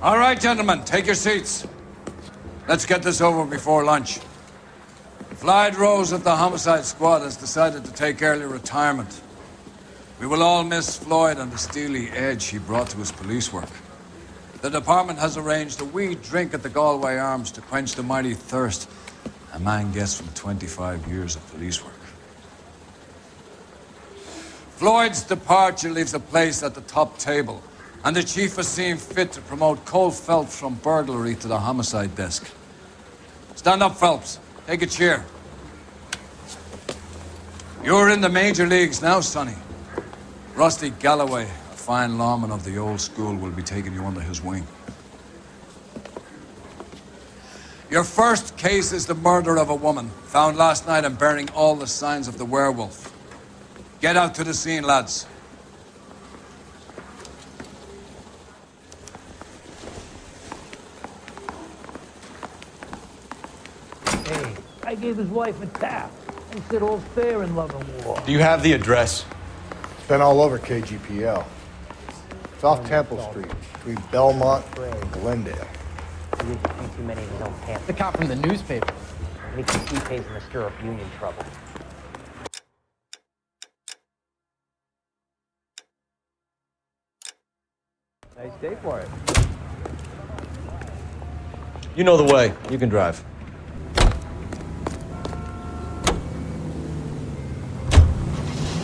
All right, gentlemen, take your seats. Let's get this over before lunch. Floyd Rose of the Homicide Squad has decided to take early retirement. We will all miss Floyd and the steely edge he brought to his police work. The department has arranged a wee drink at the Galway Arms to quench the mighty thirst a man gets from 25 years of police work. Floyd's departure leaves a place at the top table, and the chief has seen fit to promote Cole Phelps from burglary to the homicide desk. Stand up, Phelps. Take a chair. You're in the major leagues now, Sonny. Rusty Galloway, a fine lawman of the old school, will be taking you under his wing. Your first case is the murder of a woman, found last night and bearing all the signs of the werewolf. Get out to the scene, lads. Hey, I gave his wife a tap and said all's fair in love and war. Do you have the address? It's been all over KGPL. It's off Temple Street, between Belmont and Glendale. He didn't think too many of his own pants. The cop from the newspaper. Makes the key pays him to stir up union trouble. Nice day for it. You know the way. You can drive.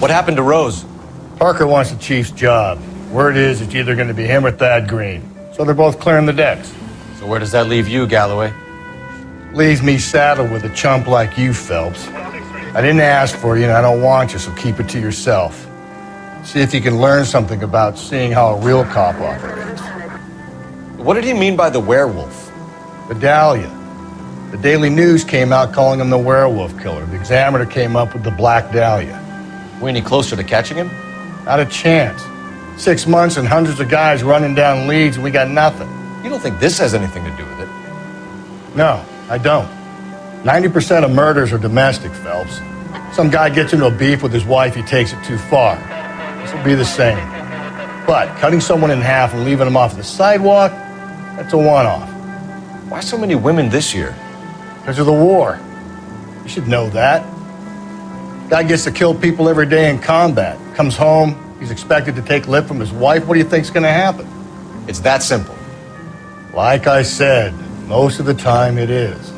What happened to Rose? Parker wants the chief's job. Word is it's either going to be him or Thad Green. So they're both clearing the decks. So where does that leave you, Galloway? Leaves me saddled with a chump like you, Phelps. I didn't ask for you and I don't want you, so keep it to yourself. See if you can learn something about seeing how a real cop operates. What did he mean by the werewolf? The Dahlia. The Daily News came out calling him the werewolf killer. The Examiner came up with the Black Dahlia. We any closer to catching him? Not a chance. 6 months and hundreds of guys running down leads and we got nothing. You don't think this has anything to do with it? No, I don't. 90% of murders are domestic, Phelps. Some guy gets into a beef with his wife, he takes it too far. This will be the same. But cutting someone in half and leaving them off the sidewalk, that's a one-off. Why so many women this year? Because of the war. You should know that. Guy gets to kill people every day in combat. Comes home, he's expected to take lip from his wife. What do you think's gonna happen? It's that simple. Like I said, most of the time it is.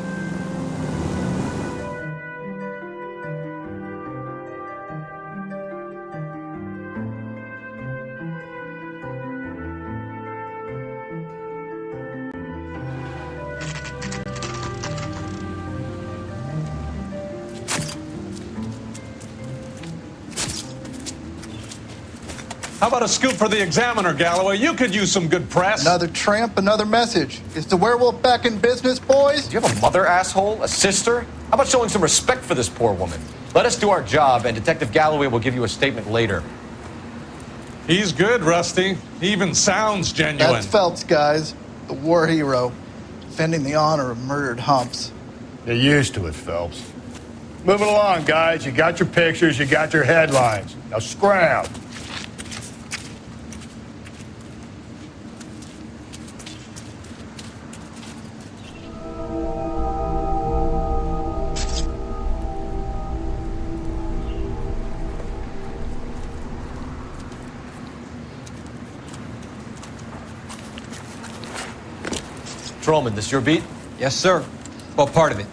How about a scoop for the Examiner, Galloway? You could use some good press. Another tramp, another message. Is the werewolf back in business, boys? Do you have a mother, asshole? A sister? How about showing some respect for this poor woman? Let us do our job, and Detective Galloway will give you a statement later. He's good, Rusty. He even sounds genuine. That's Phelps, guys. The war hero. Defending the honor of murdered humps. You're used to it, Phelps. Moving along, guys. You got your pictures, you got your headlines. Now scram. Trollman, this your beat? Yes, sir. Well, part of it.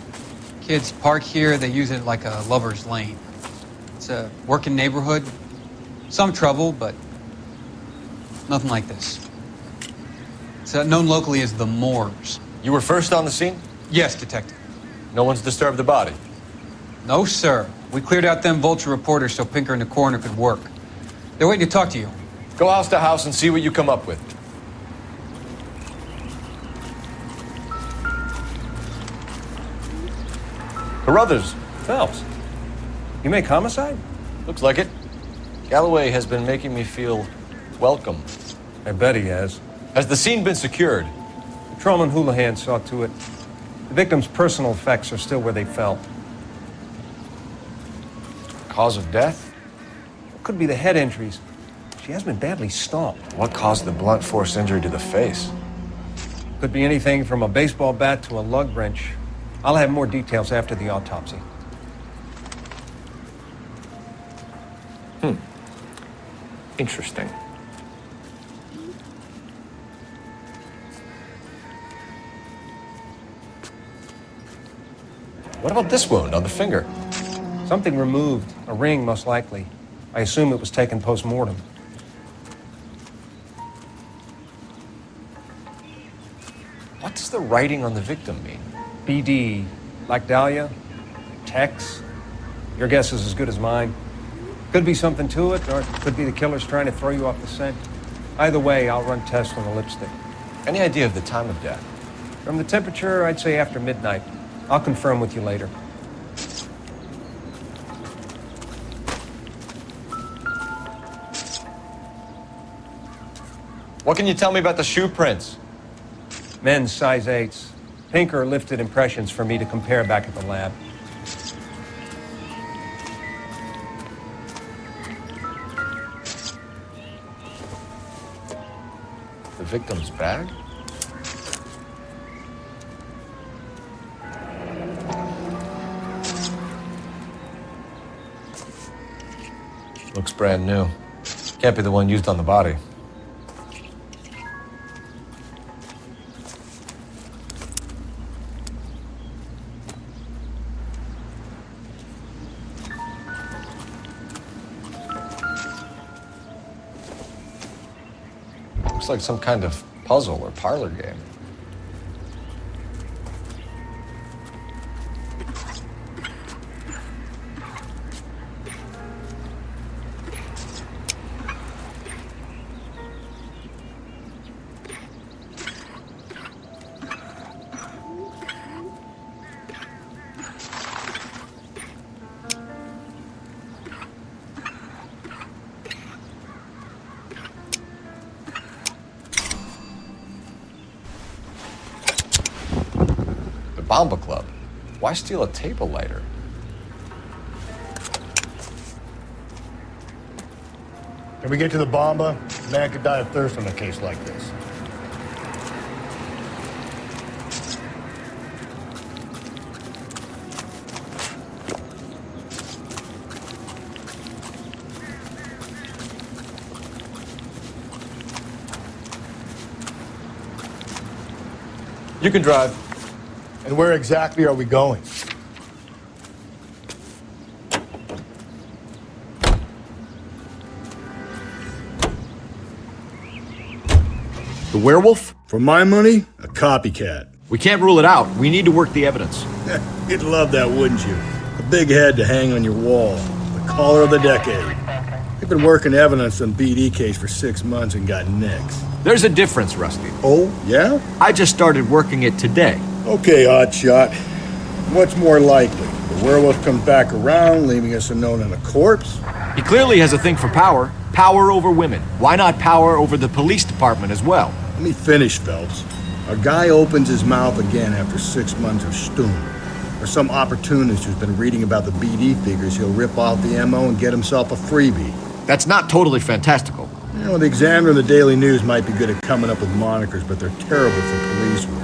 Kids park here, they use it like a lover's lane. It's a working neighborhood. Some trouble, but nothing like this. It's known locally as the Moors. You were first on the scene? Yes, detective. No one's disturbed the body? No, sir. We cleared out them vulture reporters so Pinker and the coroner could work. They're waiting to talk to you. Go house to house and see what you come up with. Carruthers. Phelps, you make homicide? Looks like it. Galloway has been making me feel welcome. I bet he has. Has the scene been secured? Patrolman Houlihan saw to it. The victim's personal effects are still where they fell. Cause of death? Could be the head injuries. She has been badly stomped. What caused the blunt force injury to the face? Could be anything from a baseball bat to a lug wrench. I'll have more details after the autopsy. Interesting. What about this wound on the finger? Something removed. A ring, most likely. I assume it was taken post-mortem. What does the writing on the victim mean? BD. Like Dahlia? Tex? Your guess is as good as mine. Could be something to it, or it could be the killer's trying to throw you off the scent. Either way, I'll run tests on the lipstick. Any idea of the time of death? From the temperature, I'd say after midnight. I'll confirm with you later. What can you tell me about the shoe prints? Men's size 8s. Pink or lifted impressions for me to compare back at the lab. The victim's bag? Looks brand new. Can't be the one used on the body. Looks like some kind of puzzle or parlor game. Bomba Club. Why steal a table lighter? Can we get to the Bomba? A man could die of thirst on a case like this. You can drive. And where exactly are we going? The werewolf? For my money, a copycat. We can't rule it out. We need to work the evidence. You'd love that, wouldn't you? A big head to hang on your wall. The caller of the decade. We've been working evidence on BD case for 6 months and got nicks. There's a difference, Rusty. Oh, yeah? I just started working it today. Okay, Oddshot. What's more likely? The werewolf comes back around, leaving us unknown in a corpse? He clearly has a thing for power. Power over women. Why not power over the police department as well? Let me finish, Phelps. A guy opens his mouth again after 6 months of stewing. Or some opportunist who's been reading about the BD figures he'll rip off the MO and get himself a freebie. That's not totally fantastical. You know, the Examiner and the Daily News might be good at coming up with monikers, but they're terrible for police work.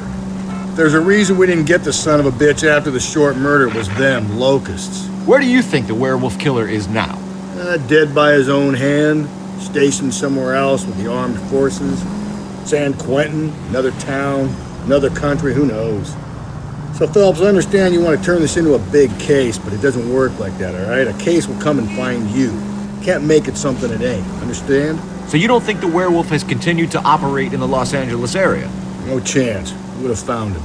There's a reason we didn't get the son of a bitch after the short murder. It was them, locusts. Where do you think the werewolf killer is now? Dead by his own hand, stationed somewhere else with the armed forces. San Quentin, another town, another country, who knows? So, Phelps, I understand you want to turn this into a big case, but it doesn't work like that, all right? A case will come and find you. Can't make it something it ain't, understand? So you don't think the werewolf has continued to operate in the Los Angeles area? No chance. We would have found him.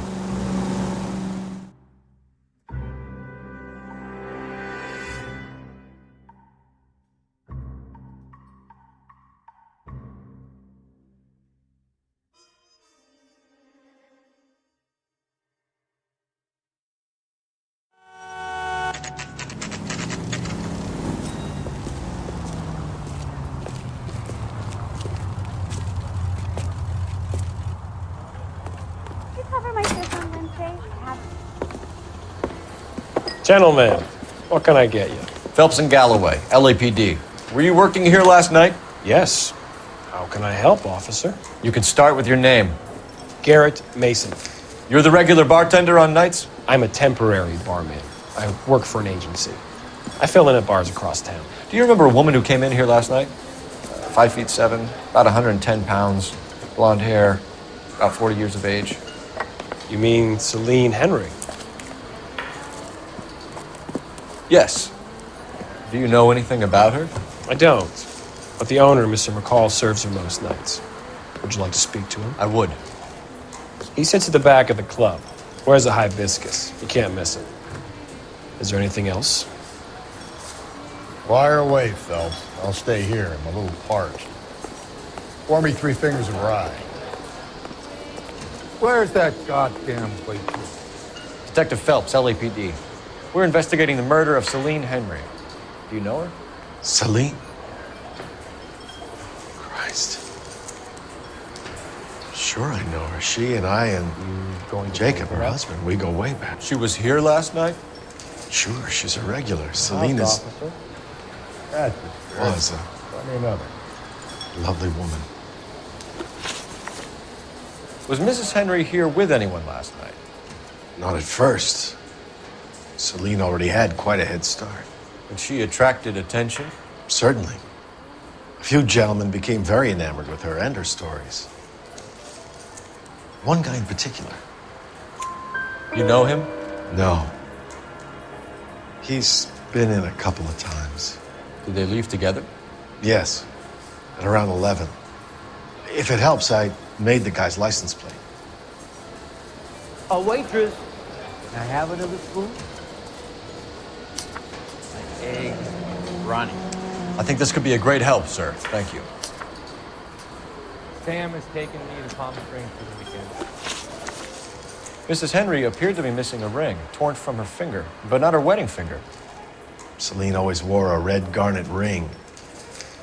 Gentlemen, what can I get you? Phelps and Galloway, LAPD. Were you working here last night? Yes. How can I help, officer? You can start with your name. Garrett Mason. You're the regular bartender on nights? I'm a temporary barman. I work for an agency. I fill in at bars across town. Do you remember a woman who came in here last night? 5'7", about 110 pounds, blonde hair, about 40 years of age. You mean Celine Henry? Yes. Do you know anything about her? I don't. But the owner, Mr. McCall, serves her most nights. Would you like to speak to him? I would. He sits at the back of the club. Wears a hibiscus. You can't miss it. Is there anything else? Fire away, Phelps. I'll stay here. I'm a little parched. Pour me 3 fingers of rye. Where's that goddamn waitress? Detective Phelps, LAPD. We're investigating the murder of Celine Henry. Do you know her? Celine? Christ. Sure I know her. She and I and Jacob, her husband, we go way back. She was here last night? Sure, she's a regular. Celine is... was a lovely woman. Was Mrs. Henry here with anyone last night? Not at first. Celine already had quite a head start. And she attracted attention? Certainly. A few gentlemen became very enamored with her and her stories. One guy in particular. You know him? No. He's been in a couple of times. Did they leave together? Yes, at around 11. If it helps, I made the guy's license plate. A waitress. Can I have another spoon? My eggs running. I think this could be a great help, sir. Thank you. Sam has taken me to Palm Springs for the weekend. Mrs. Henry appeared to be missing a ring, torn from her finger, but not her wedding finger. Celine always wore a red garnet ring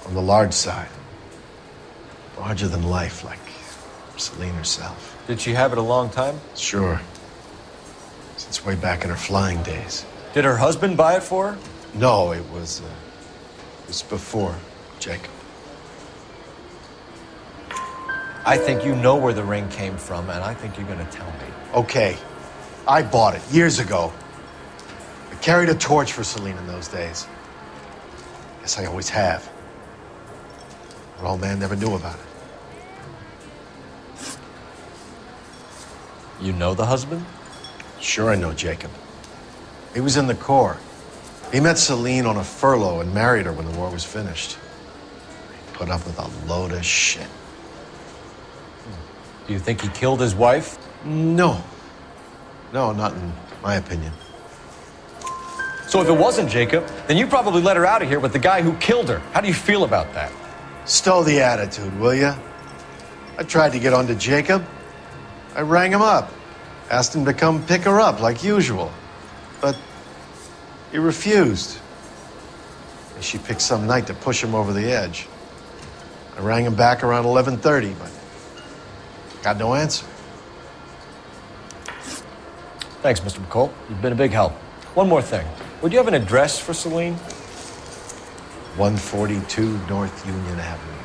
on the large side. Larger than life, like Celine herself. Did she have it a long time? Sure. Since way back in her flying days. Did her husband buy it for her? No, it was before Jacob. I think you know where the ring came from, and I think you're going to tell me. Okay, I bought it years ago. I carried a torch for Celine in those days. Guess I always have. But old man never knew about it. You know the husband? Sure I know Jacob. He was in the Corps. He met Celine on a furlough and married her when the war was finished. He put up with a load of shit. Do you think he killed his wife? No. No, not in my opinion. So if it wasn't Jacob, then you probably let her out of here with the guy who killed her. How do you feel about that? Stow the attitude, will ya? I tried to get onto Jacob. I rang him up. Asked him to come pick her up like usual. But he refused. She picked some night to push him over the edge. I rang him back around 11:30, but got no answer. Thanks, Mr. McCall. You've been a big help. One more thing. Would you have an address for Celine? 142 North Union Avenue.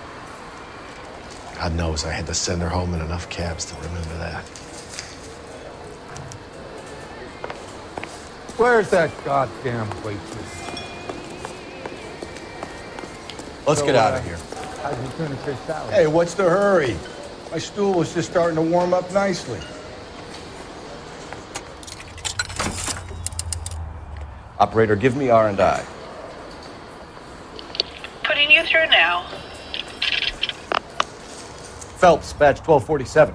God knows I had to send her home in enough cabs to remember that. Where's that goddamn waitress? Let's get out of here. How'd you finish your salad? Hey, what's the hurry? My stool was just starting to warm up nicely. Operator, give me R&I. Putting you through now. Phelps, badge 1247.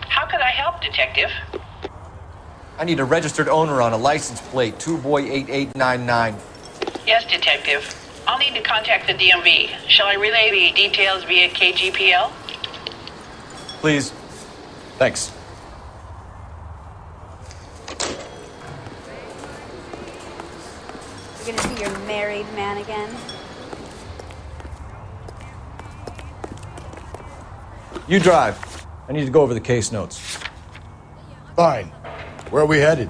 How could I help, Detective? I need a registered owner on a license plate, 2boy8899. Yes, Detective. I'll need to contact the DMV. Shall I relay the details via KGPL? Please. Thanks. You're gonna see your married man again? You drive. I need to go over the case notes. Fine. Where are we headed?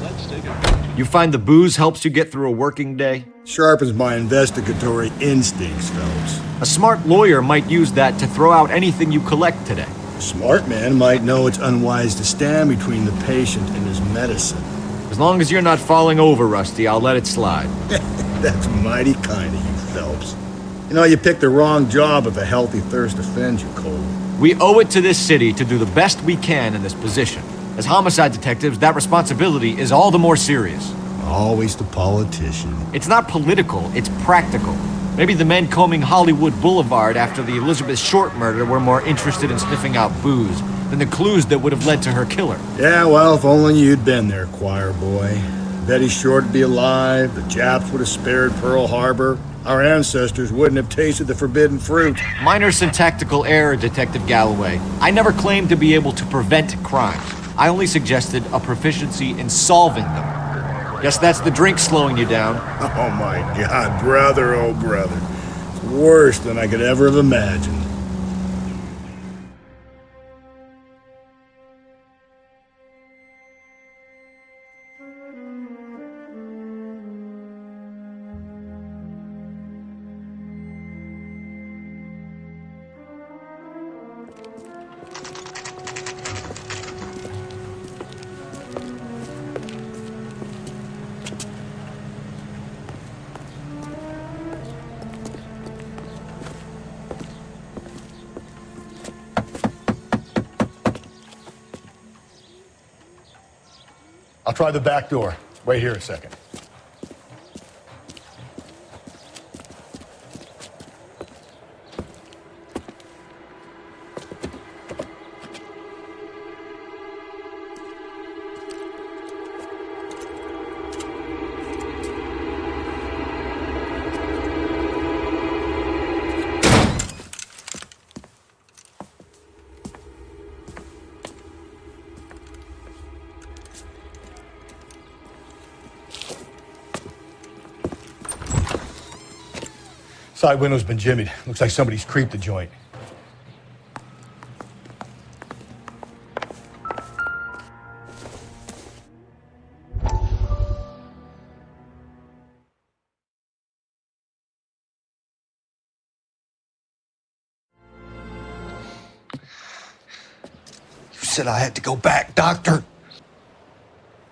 Let's take a You find the booze helps you get through a working day? Sharpens my investigatory instincts, Phelps. A smart lawyer might use that to throw out anything you collect today. A smart man might know it's unwise to stand between the patient and his medicine. As long as you're not falling over, Rusty, I'll let it slide. That's mighty kind of you, Phelps. You know, you picked the wrong job if a healthy thirst offends you, Cole. We owe it to this city to do the best we can in this position. As homicide detectives, that responsibility is all the more serious. Always the politician. It's not political, it's practical. Maybe the men combing Hollywood Boulevard after the Elizabeth Short murder were more interested in sniffing out booze than the clues that would have led to her killer. Yeah, well, if only you'd been there, choir boy. Betty Short would be alive, the Japs would have spared Pearl Harbor, our ancestors wouldn't have tasted the forbidden fruit. Minor syntactical error, Detective Galloway. I never claimed to be able to prevent crimes. I only suggested a proficiency in solving them. Guess that's the drink slowing you down. Oh my God, brother, oh brother. It's worse than I could ever have imagined. I'll try the back door. Wait here a second. Side window's been jimmied. Looks like somebody's creeped the joint. You said I had to go back, Doctor.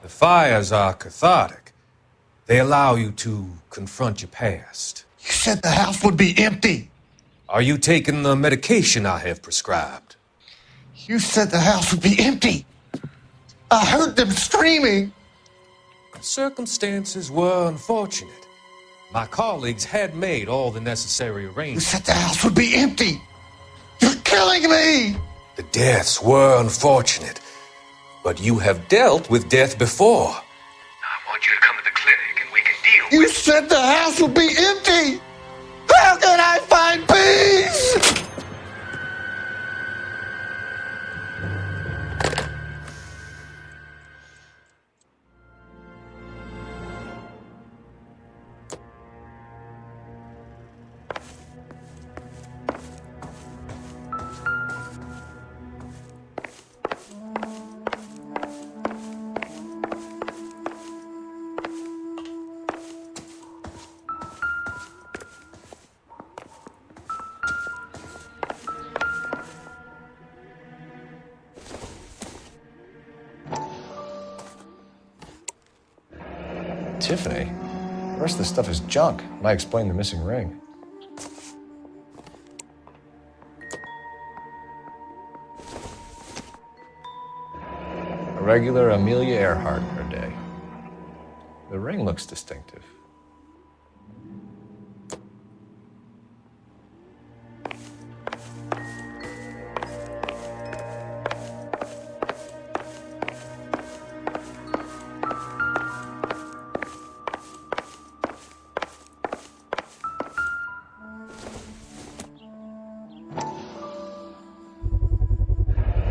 The fires are cathartic. They allow you to confront your past. You said the house would be empty. Are you taking the medication I have prescribed? You said the house would be empty. I heard them screaming. Circumstances were unfortunate. My colleagues had made all the necessary arrangements. You said the house would be empty. You're killing me. The deaths were unfortunate, but you have dealt with death before. I want you to come to the clinic and we can deal You said the house would be empty. How can I find peace? Tiffany? The rest of this stuff is junk. Might explain the missing ring. A regular Amelia Earhart per day. The ring looks distinctive.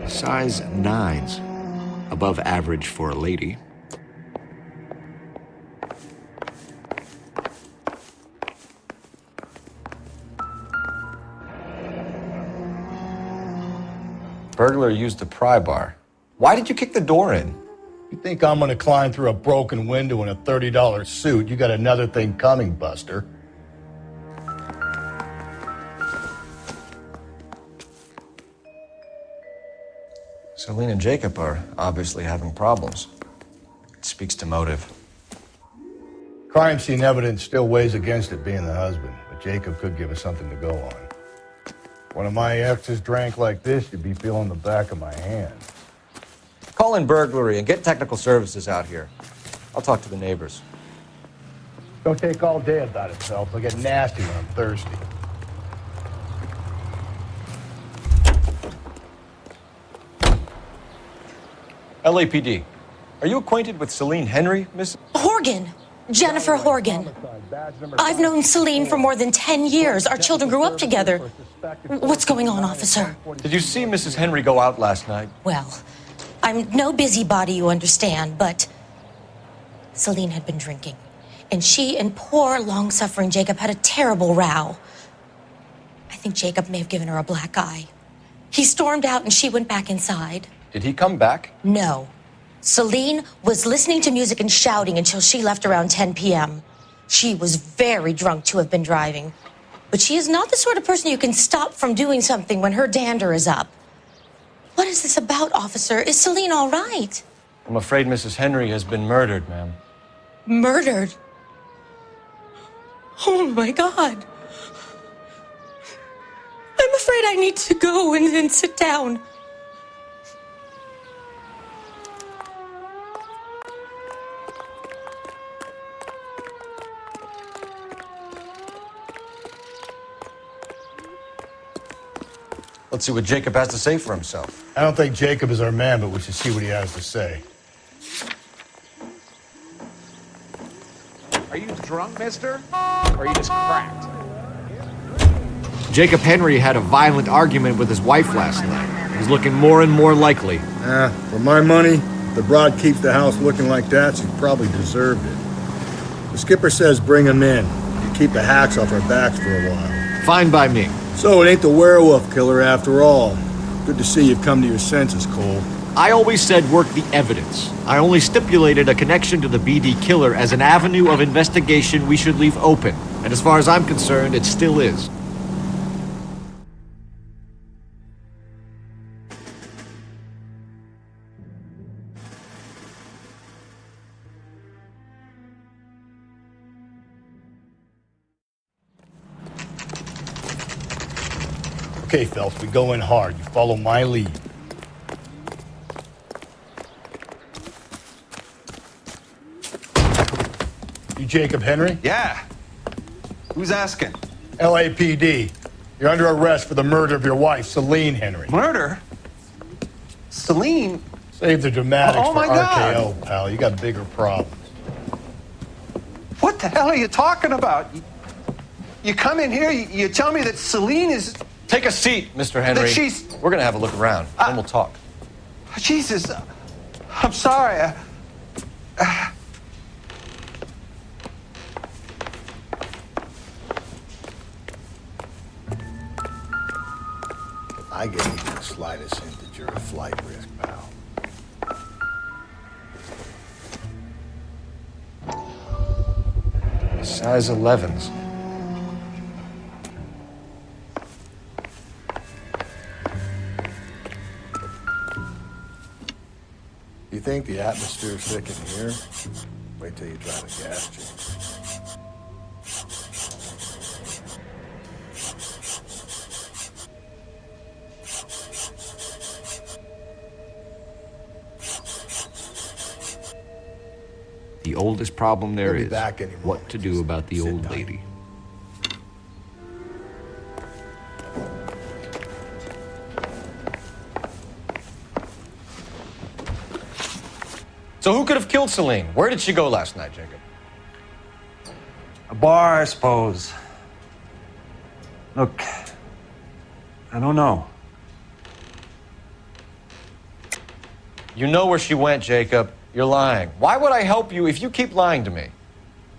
Size 9s. Above average for a lady. Burglar used the pry bar. Why did you kick the door in? You think I'm gonna climb through a broken window in a $30 suit? You got another thing coming, Buster. Celine and Jacob are obviously having problems. It speaks to motive. Crime scene evidence still weighs against it being the husband, but Jacob could give us something to go on. One of my exes drank like this, you'd be feeling the back of my hand. Call in burglary and get technical services out here. I'll talk to the neighbors. Don't take all day about it, Phelps. I'll get nasty when I'm thirsty. LAPD. Are you acquainted with Celine Henry, Miss? Horgan. Jennifer Horgan. I've known Celine for more than 10 years. Our children grew up together. What's going on, officer? Did you see Mrs. Henry go out last night? Well, I'm no busybody, you understand, but Celine had been drinking. And she and poor, long-suffering Jacob had a terrible row. I think Jacob may have given her a black eye. He stormed out and she went back inside. Did he come back? No. Celine was listening to music and shouting until she left around 10 p.m. She was very drunk to have been driving. But she is not the sort of person you can stop from doing something when her dander is up. What is this about, officer? Is Celine all right? I'm afraid Mrs. Henry has been murdered, ma'am. Murdered? Oh, my God. I'm afraid I need to go and sit down. Let's see what Jacob has to say for himself. I don't think Jacob is our man, but we should see what he has to say. Are you drunk, mister? Or are you just cracked? Jacob Henry had a violent argument with his wife last night. He's looking more and more likely. For my money, if the broad keeps the house looking like that, she probably deserved it. The skipper says bring him in. You keep the hacks off our backs for a while. Fine by me. So it ain't the werewolf killer after all. Good to see you've come to your senses, Cole. I always said work the evidence. I only stipulated a connection to the BD killer as an avenue of investigation we should leave open. And as far as I'm concerned, it still is. Okay, Phelps, we go in hard. You follow my lead. You Jacob Henry? Yeah. Who's asking? LAPD. You're under arrest for the murder of your wife, Celine Henry. Murder? Celine? Save the dramatics Oh, for my God. RKO, pal. You got bigger problems. What the hell are you talking about? You come in here, you tell me that Celine is... Take a seat, Mr. Henry. That she's... We're gonna have a look around, then we'll talk. Jesus, I'm sorry. I get even the slightest hint that you're a flight risk, pal. Size 11s. You think the atmosphere's thick in here? Wait till you try the gas chamber. The oldest problem there He'll be is back any what to do about the old lady. So who could have killed Celine? Where did she go last night, Jacob? A bar, I suppose. Look, I don't know. You know where she went, Jacob. You're lying. Why would I help you if you keep lying to me?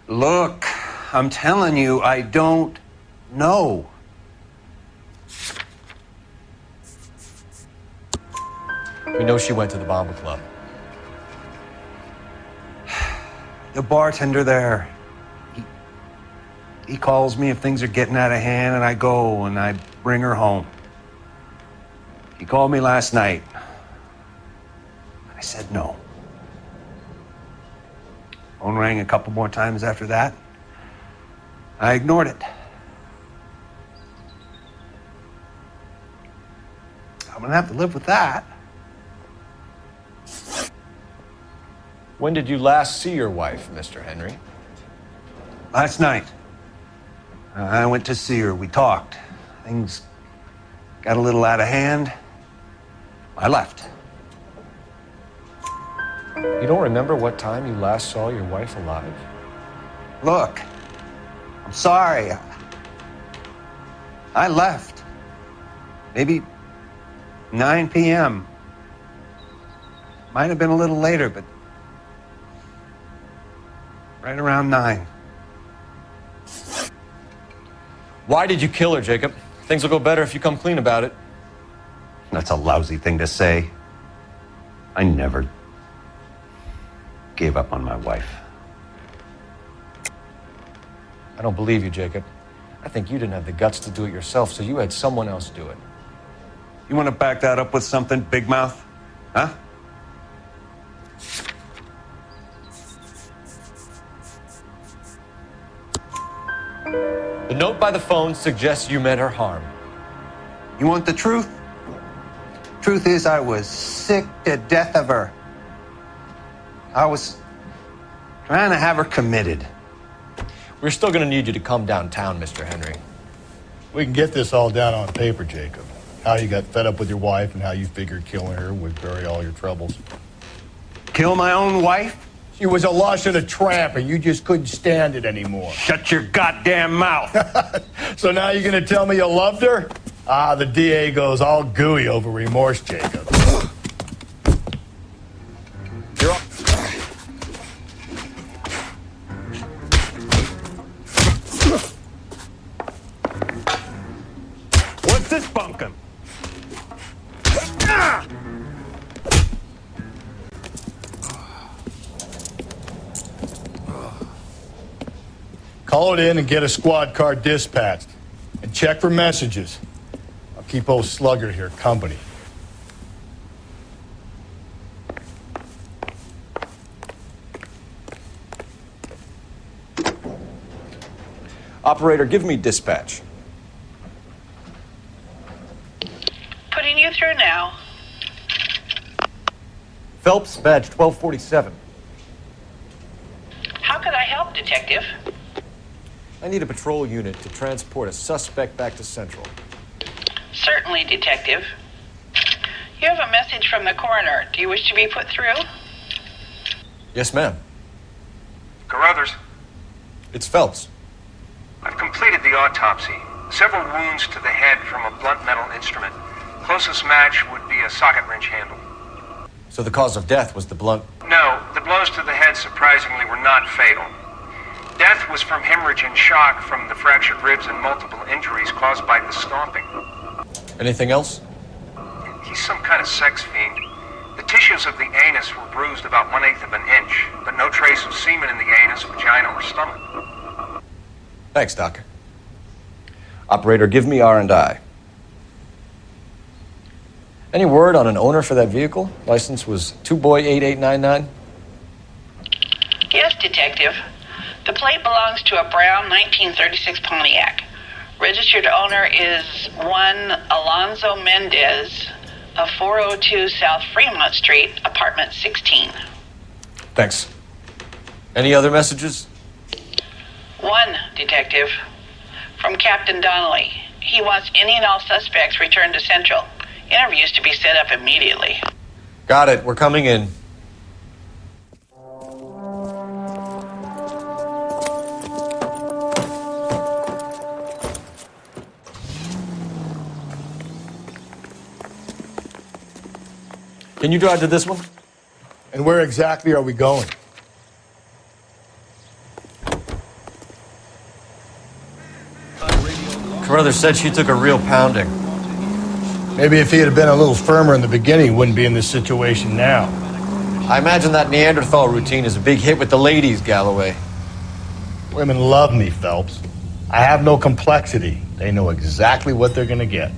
Look, I'm telling you, I don't know. We know she went to the Bomber Club. The bartender there, he calls me if things are getting out of hand, and I go and I bring her home. He called me last night. I said no. Phone rang a couple more times after that. I ignored it. I'm gonna have to live with that. When did you last see your wife, Mr. Henry? Last night. I went to see her. We talked. Things got a little out of hand. I left. You don't remember what time you last saw your wife alive? Look, I'm sorry. I left. Maybe 9 p.m. Might have been a little later, but right around 9. Why did you kill her, Jacob? Things will go better if you come clean about it. That's a lousy thing to say. I never gave up on my wife. I don't believe you, Jacob. I think you didn't have the guts to do it yourself, so you had someone else do it. You want to back that up with something, Big Mouth? Huh? The note by the phone suggests you meant her harm. You want the truth? Truth is, I was sick to death of her. I was trying to have her committed. We're still going to need you to come downtown, Mr. Henry. We can get this all down on paper, Jacob. How you got fed up with your wife and how you figured killing her would bury all your troubles. Kill my own wife? She was a lush and a tramp, and you just couldn't stand it anymore. Shut your goddamn mouth. So now you're going to tell me you loved her? Ah, the DA goes all gooey over remorse, Jacob. You're What's this bunkum? Call it in and get a squad car dispatched. And check for messages. I'll keep old Slugger here company. Operator, give me dispatch. Putting you through now. Phelps, badge 1247. How could I help, Detective? I need a patrol unit to transport a suspect back to Central. Certainly, Detective. You have a message from the coroner. Do you wish to be put through? Yes, ma'am. Carruthers, It's Phelps. I've completed the autopsy. Several wounds to the head from a blunt metal instrument. Closest match would be a socket wrench handle. So the cause of death was the blunt. No, the blows to the head surprisingly were not fatal. Death was from hemorrhage and shock from the fractured ribs and multiple injuries caused by the stomping. Anything else? He's some kind of sex fiend. The tissues of the anus were bruised about 1/8 of an inch, but no trace of semen in the anus, vagina, or stomach. Thanks, Doc. Operator, give me R&I. Any word on an owner for that vehicle? License was 2boy8899. Yes, Detective. The plate belongs to a brown 1936 Pontiac. Registered owner is one Alonzo Mendez of 402 South Fremont Street, apartment 16. Thanks. Any other messages? One, Detective. From Captain Donnelly. He wants any and all suspects returned to Central. Interviews to be set up immediately. Got it. We're coming in. Can you drive to this one? And where exactly are we going? Carruthers said she took a real pounding. Maybe if he had been a little firmer in the beginning, he wouldn't be in this situation now. I imagine that Neanderthal routine is a big hit with the ladies, Galloway. Women love me, Phelps. I have no complexity. They know exactly what they're gonna get.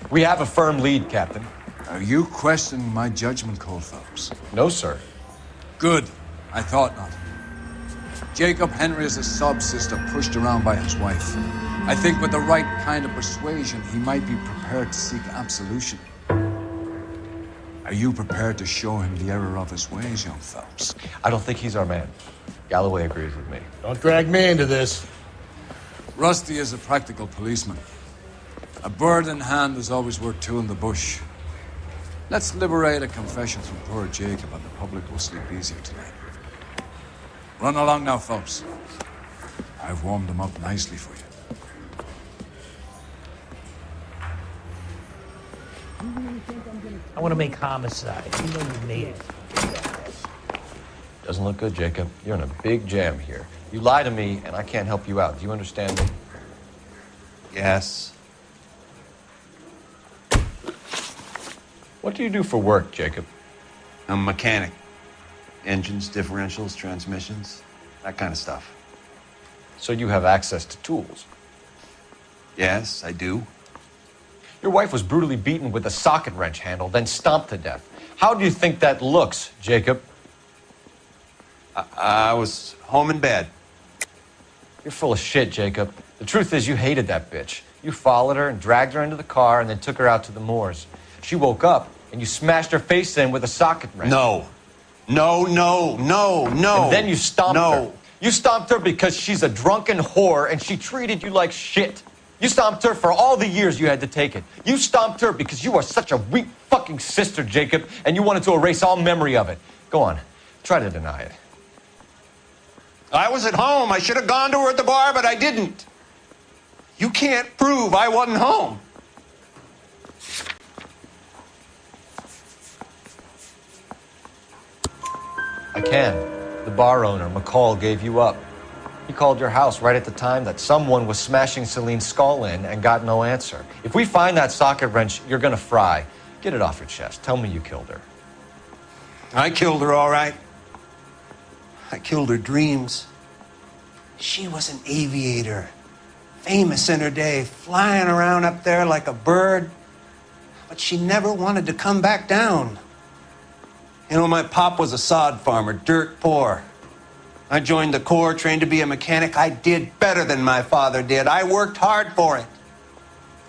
We have a firm lead, Captain. Are you questioning my judgment call, Phelps? No, sir. Good. I thought not. Jacob Henry is a sob-sister pushed around by his wife. I think with the right kind of persuasion, he might be prepared to seek absolution. Are you prepared to show him the error of his ways, young Phelps? I don't think he's our man. Galloway agrees with me. Don't drag me into this. Rusty is a practical policeman. A bird in hand is always worth two in the bush. Let's liberate a confession from poor Jacob, and the public will sleep easier tonight. Run along now, Phelps. I've warmed them up nicely for you. I want to make homicide. You know you made it. Doesn't look good, Jacob. You're in a big jam here. You lie to me, and I can't help you out. Do you understand me? Yes. What do you do for work, Jacob? I'm a mechanic. Engines, differentials, transmissions, that kind of stuff. So you have access to tools? Yes, I do. Your wife was brutally beaten with a socket wrench handle, then stomped to death. How do you think that looks, Jacob? I was home in bed. You're full of shit, Jacob. The truth is you hated that bitch. You followed her and dragged her into the car and then took her out to the moors. She woke up and you smashed her face in with a socket wrench. No. No. And then you stomped her. You stomped her because she's a drunken whore and she treated you like shit. You stomped her for all the years you had to take it. You stomped her because you are such a weak fucking sister, Jacob, and you wanted to erase all memory of it. Go on. Try to deny it. I was at home. I should have gone to her at the bar, but I didn't. You can't prove I wasn't home. I can. The bar owner, McCall, gave you up. He called your house right at the time that someone was smashing Celine's skull in and got no answer. If we find that socket wrench, you're gonna fry. Get it off your chest. Tell me you killed her. I killed her, all right. I killed her dreams. She was an aviator, famous in her day, flying around up there like a bird. But she never wanted to come back down. You know, my pop was a sod farmer, dirt poor. I joined the Corps, trained to be a mechanic. I did better than my father did. I worked hard for it.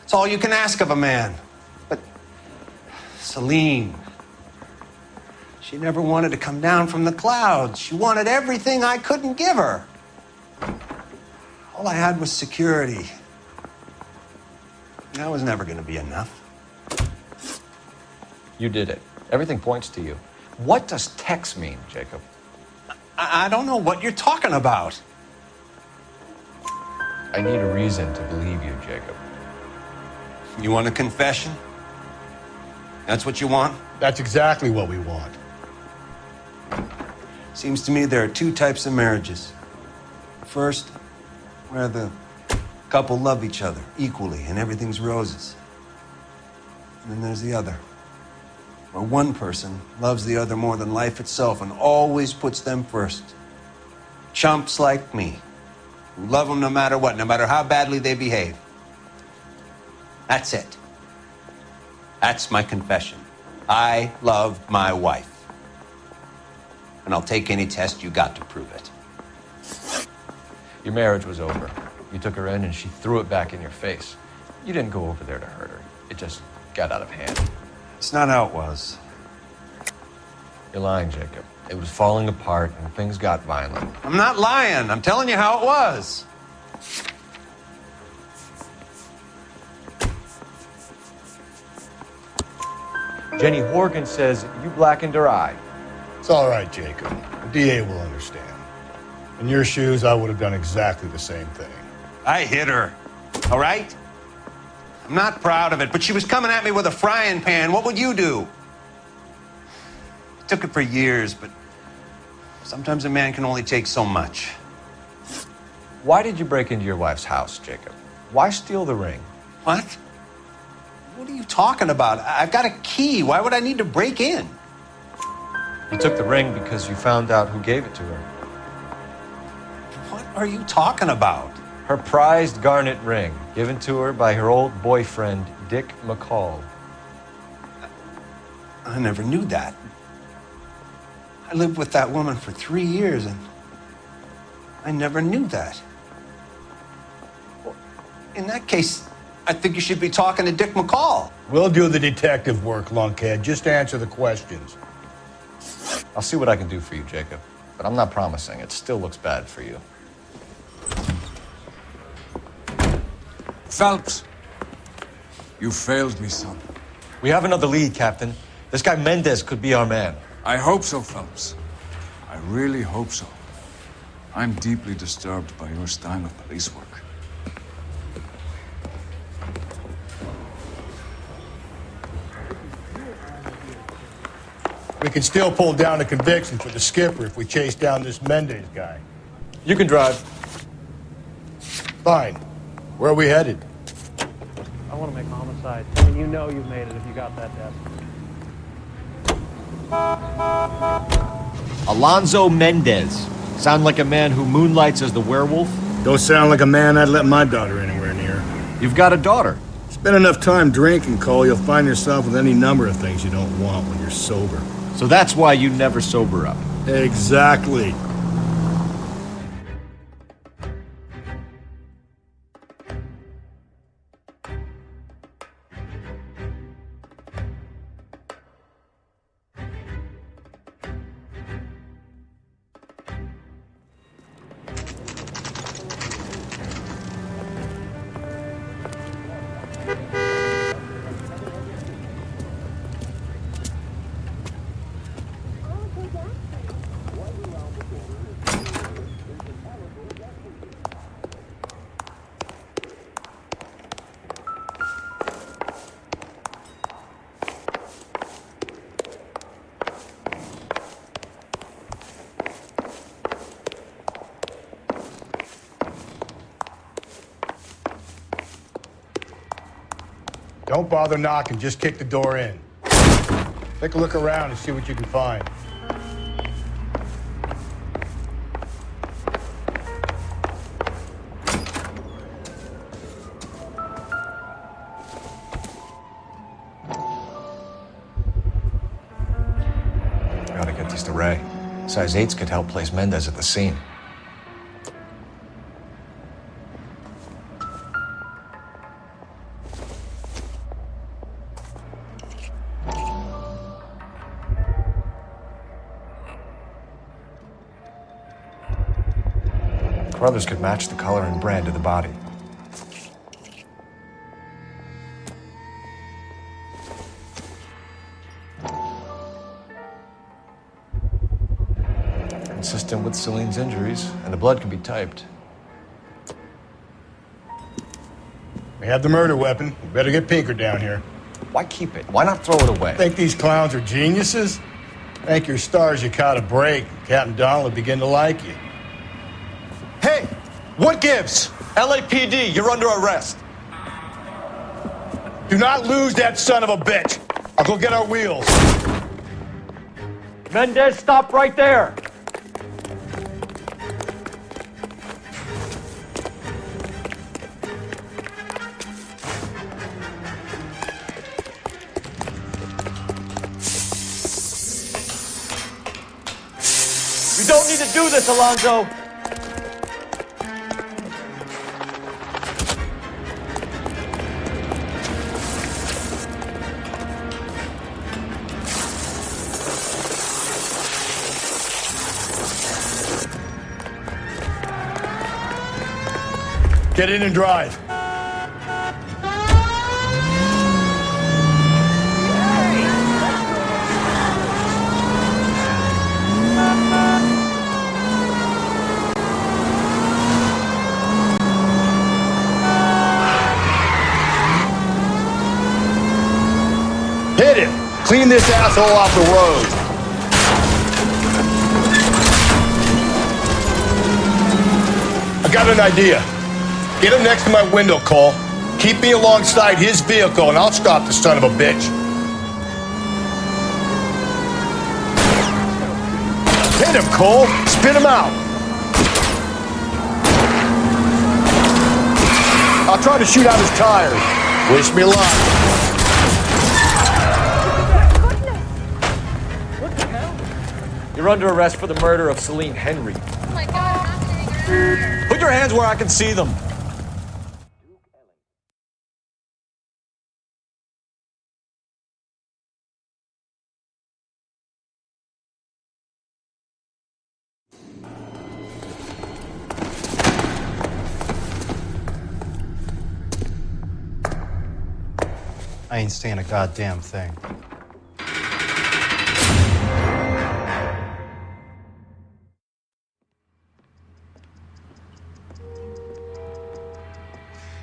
It's all you can ask of a man. But Celine, she never wanted to come down from the clouds. She wanted everything I couldn't give her. All I had was security. That was never going to be enough. You did it. Everything points to you. What does Tex mean, Jacob? I don't know what you're talking about. I need a reason to believe you, Jacob. You want a confession? That's what you want? That's exactly what we want. Seems to me there are two types of marriages. First, where the couple love each other equally and everything's roses. And then there's the other, where one person loves the other more than life itself and always puts them first. Chumps like me, who love them no matter what, no matter how badly they behave. That's it. That's my confession. I love my wife. And I'll take any test you got to prove it. Your marriage was over. You took her in and she threw it back in your face. You didn't go over there to hurt her. It just got out of hand. It's not how it was. You're lying, Jacob. It was falling apart and things got violent. I'm not lying. I'm telling you how it was. Jenny Horgan says you blackened her eye. It's all right, Jacob. The DA will understand. In your shoes, I would have done exactly the same thing. I hit her, all right? I'm not proud of it, but she was coming at me with a frying pan. What would you do? It took it for years, but sometimes a man can only take so much. Why did you break into your wife's house, Jacob? Why steal the ring? What? What are you talking about? I've got a key. Why would I need to break in? You took the ring because you found out who gave it to her. What are you talking about? Her prized garnet ring, given to her by her old boyfriend, Dick McCall. I never knew that. I lived with that woman for 3 years, and I never knew that. Well, in that case, I think you should be talking to Dick McCall. We'll do the detective work, lunkhead. Just answer the questions. I'll see what I can do for you, Jacob. But I'm not promising. It still looks bad for you. Phelps, you failed me, son. We have another lead, Captain. This guy Mendez could be our man. I hope so, Phelps. I really hope so. I'm deeply disturbed by your style of police work. We can still pull down a conviction for the skipper if we chase down this Mendez guy. You can drive. Fine. Where are we headed? I want to make homicide. I mean, you know you've made it if you got that desk. Alonzo Mendez. Sound like a man who moonlights as the werewolf? Don't sound like a man I'd let my daughter anywhere near. You've got a daughter. Spend enough time drinking, Cole, you'll find yourself with any number of things you don't want when you're sober. So that's why you never sober up. Exactly. Don't bother knocking, just kick the door in. Take a look around and see what you can find. Gotta get these to Ray. Size 8s could help place Mendez at the scene. Brothers could match the color and brand of the body. Consistent with Celine's injuries, and the blood can be typed. We have the murder weapon. We better get Pinker down here. Why keep it? Why not throw it away? Think these clowns are geniuses? Thank your stars you caught a break. Captain Donald will begin to like you. Hey! What gives? LAPD, you're under arrest. Do not lose that son of a bitch. I'll go get our wheels. Mendez, stop right there! You don't need to do this, Alonzo. Get in and drive. Hit him! Clean this asshole off the road. I got an idea. Get him next to my window, Cole. Keep me alongside his vehicle and I'll stop the son of a bitch. Hit him, Cole. Spit him out. I'll try to shoot out his tires. Wish me luck. You're under arrest for the murder of Celine Henry. Oh my God. Put your hands where I can see them. I ain't saying a goddamn thing.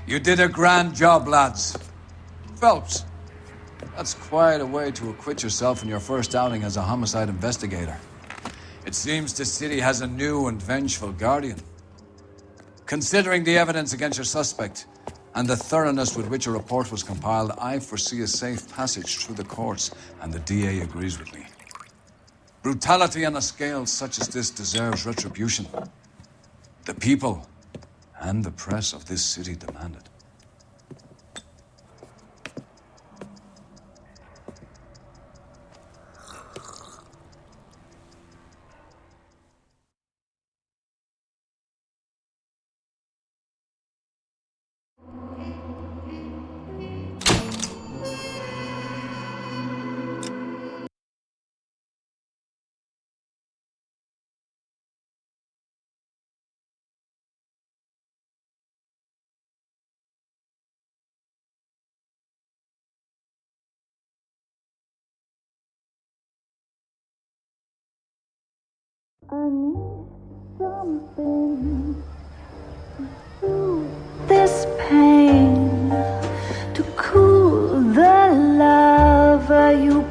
You did a grand job, lads. Phelps, that's quite a way to acquit yourself in your first outing as a homicide investigator. It seems the city has a new and vengeful guardian. Considering the evidence against your suspect and the thoroughness with which a report was compiled, I foresee a safe passage through the courts, and the DA agrees with me. Brutality on a scale such as this deserves retribution. The people and the press of this city demand it. I need something to soothe this pain, to cool the lava you